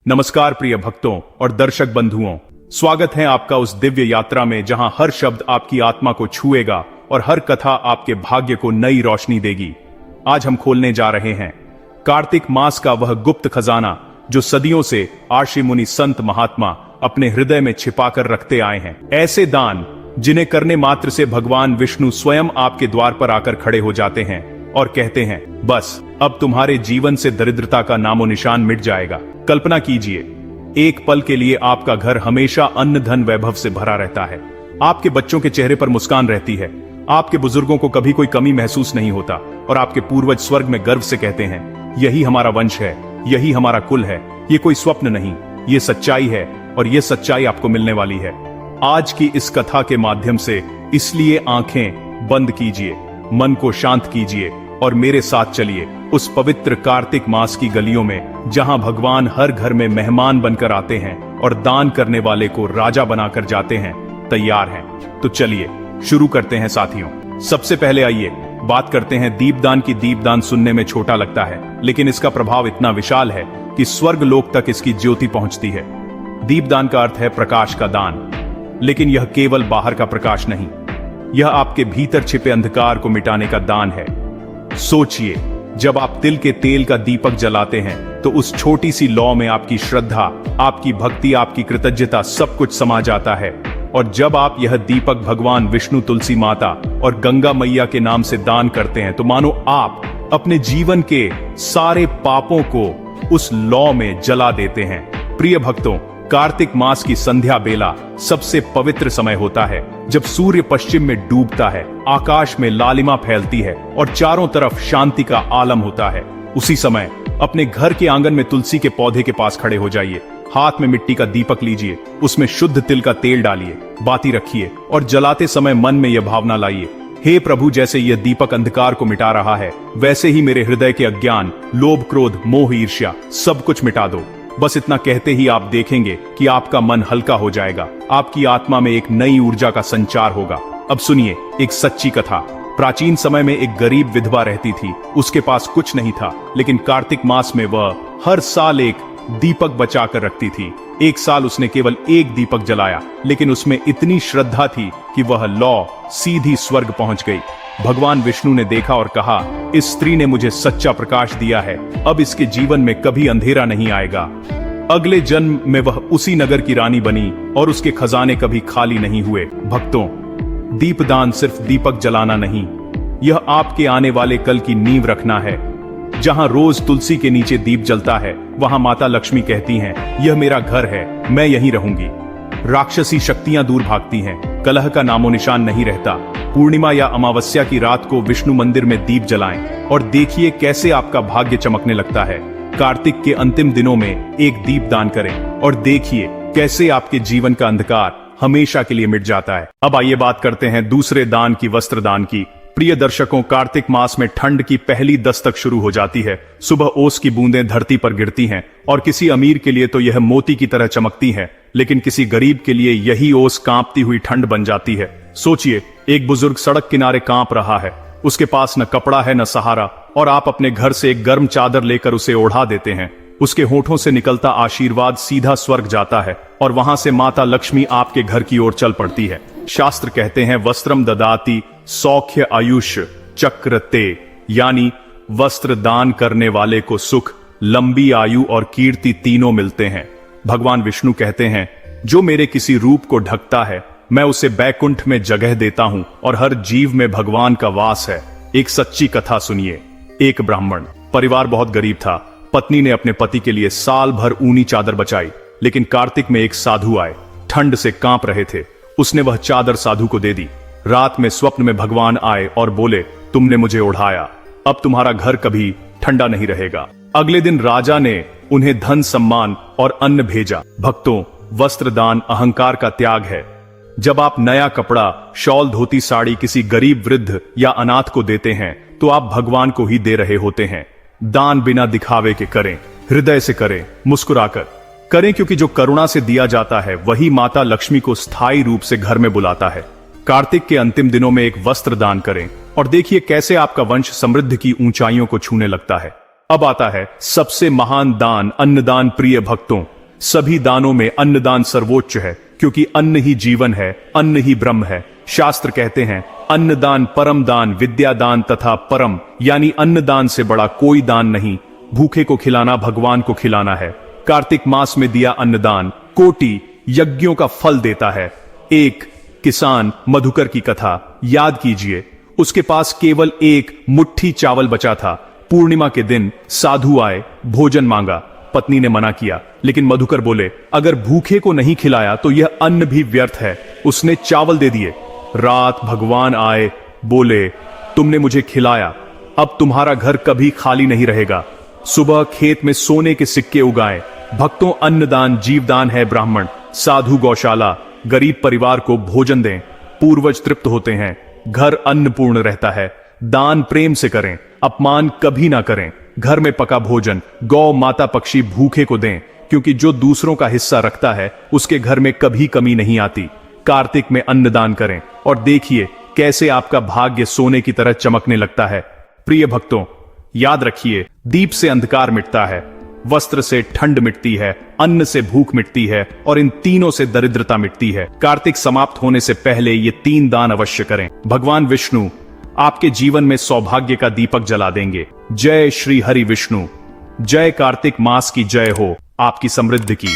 नमस्कार प्रिय भक्तों और दर्शक बंधुओं, स्वागत है आपका उस दिव्य यात्रा में जहां हर शब्द आपकी आत्मा को छुएगा और हर कथा आपके भाग्य को नई रोशनी देगी। आज हम खोलने जा रहे हैं कार्तिक मास का वह गुप्त खजाना जो सदियों से आर्षि मुनि संत महात्मा अपने हृदय में छिपाकर रखते आए हैं। ऐसे दान जिन्हें करने मात्र से भगवान विष्णु स्वयं आपके द्वार पर आकर खड़े हो जाते हैं और कहते हैं, बस अब तुम्हारे जीवन से दरिद्रता का नामो निशान मिट जाएगा। कल्पना कीजिए, एक पल के लिए आपका घर हमेशा अन्न धन वैभव से भरा रहता है। आपके बच्चों के चेहरे पर मुस्कान रहती है, आपके बुजुर्गों को कभी कोई कमी महसूस नहीं होता और आपके पूर्वज स्वर्ग में गर्व से कहते हैं, यही हमारा वंश है, यही हमारा कुल है। ये कोई स्वप्न नहीं, ये सच्चाई है और ये सच्चाई आपको मिलने वाली है। आज की इस कथा के माध्यम से इसलिए आंखें बंद कीजिए, मन को शांत कीजिए और मेरे साथ चलिए उस पवित्र कार्तिक मास की गलियों में जहां भगवान हर घर में मेहमान बनकर आते हैं और दान करने वाले को राजा बनाकर जाते हैं। तैयार हैं? तो चलिए शुरू करते हैं साथियों। सबसे पहले आइए बात करते हैं दीपदान की। दीपदान सुनने में छोटा लगता है, लेकिन इसका प्रभाव इतना विशाल है कि स्वर्ग लोक तक इसकी ज्योति पहुंचती है। दीपदान का अर्थ है प्रकाश का दान, लेकिन यह केवल बाहर का प्रकाश नहीं, यह आपके भीतर छिपे अंधकार को मिटाने का दान है। सोचिए, जब आप तिल के तेल का दीपक जलाते हैं तो उस छोटी सी लौ में आपकी श्रद्धा, आपकी भक्ति, आपकी कृतज्ञता सब कुछ समा जाता है। और जब आप यह दीपक भगवान विष्णु, तुलसी माता और गंगा मैया के नाम से दान करते हैं तो मानो आप अपने जीवन के सारे पापों को उस लौ में जला देते हैं। प्रिय भक्तों, कार्तिक मास की संध्या बेला सबसे पवित्र समय होता है, जब सूर्य पश्चिम में डूबता है, आकाश में लालिमा फैलती है और चारों तरफ शांति का आलम होता है। उसी समय अपने घर के आंगन में तुलसी के पौधे के पास खड़े हो जाइए, हाथ में मिट्टी का दीपक लीजिए, उसमें शुद्ध तिल का तेल डालिए, बाती रखिए और जलाते समय मन में यह भावना लाइए, हे प्रभु, जैसे यह दीपक अंधकार को मिटा रहा है, वैसे ही मेरे हृदय के अज्ञान, लोभ, क्रोध, मोह, ईर्ष्या सब कुछ मिटा दो। बस इतना कहते ही आप देखेंगे कि आपका मन हल्का हो जाएगा, आपकी आत्मा में एक नई ऊर्जा का संचार होगा। अब सुनिए एक सच्ची कथा। प्राचीन समय में एक गरीब विधवा रहती थी। उसके पास कुछ नहीं था, लेकिन कार्तिक मास में वह हर साल एक दीपक बचा कर रखती थी। एक साल उसने केवल एक दीपक जलाया, लेकिन उसमें इतनी श्रद्धा थी कि वह लौ सीधी स्वर्ग पहुंच गई। भगवान विष्णु ने देखा और कहा, इस स्त्री ने मुझे सच्चा प्रकाश दिया है, अब इसके जीवन में कभी अंधेरा नहीं आएगा। अगले जन्म में वह उसी नगर की रानी बनी और उसके खजाने कभी खाली नहीं हुए। भक्तों, दीपदान सिर्फ दीपक जलाना नहीं, यह आपके आने वाले कल की नींव रखना है। जहां रोज तुलसी के नीचे दीप जलता है, वहां माता लक्ष्मी कहती हैं, यह मेरा घर है, मैं यहीं रहूंगी। राक्षसी शक्तियां दूर भागती हैं, कलह का नामो निशान नहीं रहता। पूर्णिमा या अमावस्या की रात को विष्णु मंदिर में दीप जलाएं और देखिए कैसे आपका भाग्य चमकने लगता है। कार्तिक के अंतिम दिनों में एक दीप दान करें और देखिए कैसे आपके जीवन का अंधकार हमेशा के लिए मिट जाता है। अब आइए बात करते हैं दूसरे दान की, वस्त्र दान की। प्रिय दर्शकों, कार्तिक मास में ठंड की पहली दस्तक शुरू हो जाती है। सुबह ओस की बूंदें धरती पर गिरती हैं और किसी अमीर के लिए तो यह मोती की तरह चमकती है, लेकिन किसी गरीब के लिए यही ओस कांपती हुई ठंड बन जाती है। सोचिए, एक बुजुर्ग सड़क किनारे कांप रहा है, उसके पास न कपड़ा है न सहारा, और आप अपने घर से एक गर्म चादर लेकर उसे ओढ़ा देते हैं। उसके होठों से निकलता आशीर्वाद सीधा स्वर्ग जाता है और वहां से माता लक्ष्मी आपके घर की ओर चल पड़ती है। शास्त्र कहते हैं, वस्त्रम ददाति सौख्य आयुष चक्रते, यानी वस्त्र दान करने वाले को सुख, लंबी आयु और कीर्ति तीनों मिलते हैं। भगवान विष्णु कहते हैं, जो मेरे किसी रूप को ढकता है, मैं उसे बैकुंठ में जगह देता हूं और हर जीव में भगवान का वास है। एक सच्ची कथा सुनिए। एक ब्राह्मण परिवार बहुत गरीब था। पत्नी ने अपने पति के लिए साल भर ऊनी चादर बचाई, लेकिन कार्तिक में एक साधु आए, ठंड से कांप रहे थे। उसने वह चादर साधु को दे दी। रात में स्वप्न में भगवान आए और बोले, तुमने मुझे ओढ़ाया, अब तुम्हारा घर कभी ठंडा नहीं रहेगा। अगले दिन राजा ने उन्हें धन, सम्मान और अन्न भेजा। भक्तों, वस्त्र दान अहंकार का त्याग है। जब आप नया कपड़ा, शॉल, धोती, साड़ी किसी गरीब, वृद्ध या अनाथ को देते हैं तो आप भगवान को ही दे रहे होते हैं। दान बिना दिखावे के करें, हृदय से करें, मुस्कुराकर करें, क्योंकि जो करुणा से दिया जाता है वही माता लक्ष्मी को स्थायी रूप से घर में बुलाता है। कार्तिक के अंतिम दिनों में एक वस्त्र दान करें और देखिए कैसे आपका वंश समृद्धि की ऊंचाइयों को छूने लगता है। अब आता है सबसे महान दान, अन्नदान। प्रिय भक्तों, सभी दानों में अन्नदान सर्वोच्च है, क्योंकि अन्न ही जीवन है, अन्न ही ब्रह्म है। शास्त्र कहते हैं अन्नदान परम दान, विद्यादान तथा परम, यानी अन्नदान से बड़ा कोई दान नहीं। भूखे को खिलाना भगवान को खिलाना है। कार्तिक मास में दिया अन्नदान कोटि यज्ञों का फल देता है। एक किसान मधुकर की कथा याद कीजिए। उसके पास केवल एक मुट्ठी चावल बचा था। पूर्णिमा के दिन साधु आए, भोजन मांगा। पत्नी ने मना किया, लेकिन मधुकर बोले, अगर भूखे को नहीं खिलाया तो यह अन्न भी व्यर्थ है। उसने चावल दे दिए। रात भगवान आए, बोले, तुमने मुझे खिलाया, अब तुम्हारा घर कभी खाली नहीं रहेगा। सुबह खेत में सोने के सिक्के उगाए। भक्तों, अन्नदान जीवदान है। ब्राह्मण, साधु, गौशाला, गरीब परिवार को भोजन दें। पूर्वज तृप्त होते हैं, घर अन्नपूर्ण रहता है। दान प्रेम से करें, अपमान कभी ना करें। घर में पका भोजन गौ माता पक्षी भूखे को दें, क्योंकि जो दूसरों का हिस्सा रखता है उसके घर में कभी कमी नहीं आती। कार्तिक में अन्नदान करें और देखिए कैसे आपका भाग्य सोने की तरह चमकने लगता है। प्रिय भक्तों, याद रखिए, दीप से अंधकार मिटता है, वस्त्र से ठंड मिटती है, अन्न से भूख मिटती है और इन तीनों से दरिद्रता मिटती है। कार्तिक समाप्त होने से पहले ये 3 दान अवश्य करें। भगवान विष्णु आपके जीवन में सौभाग्य का दीपक जला देंगे। जय श्री हरि विष्णु। जय कार्तिक मास की जय हो, आपकी समृद्धि की।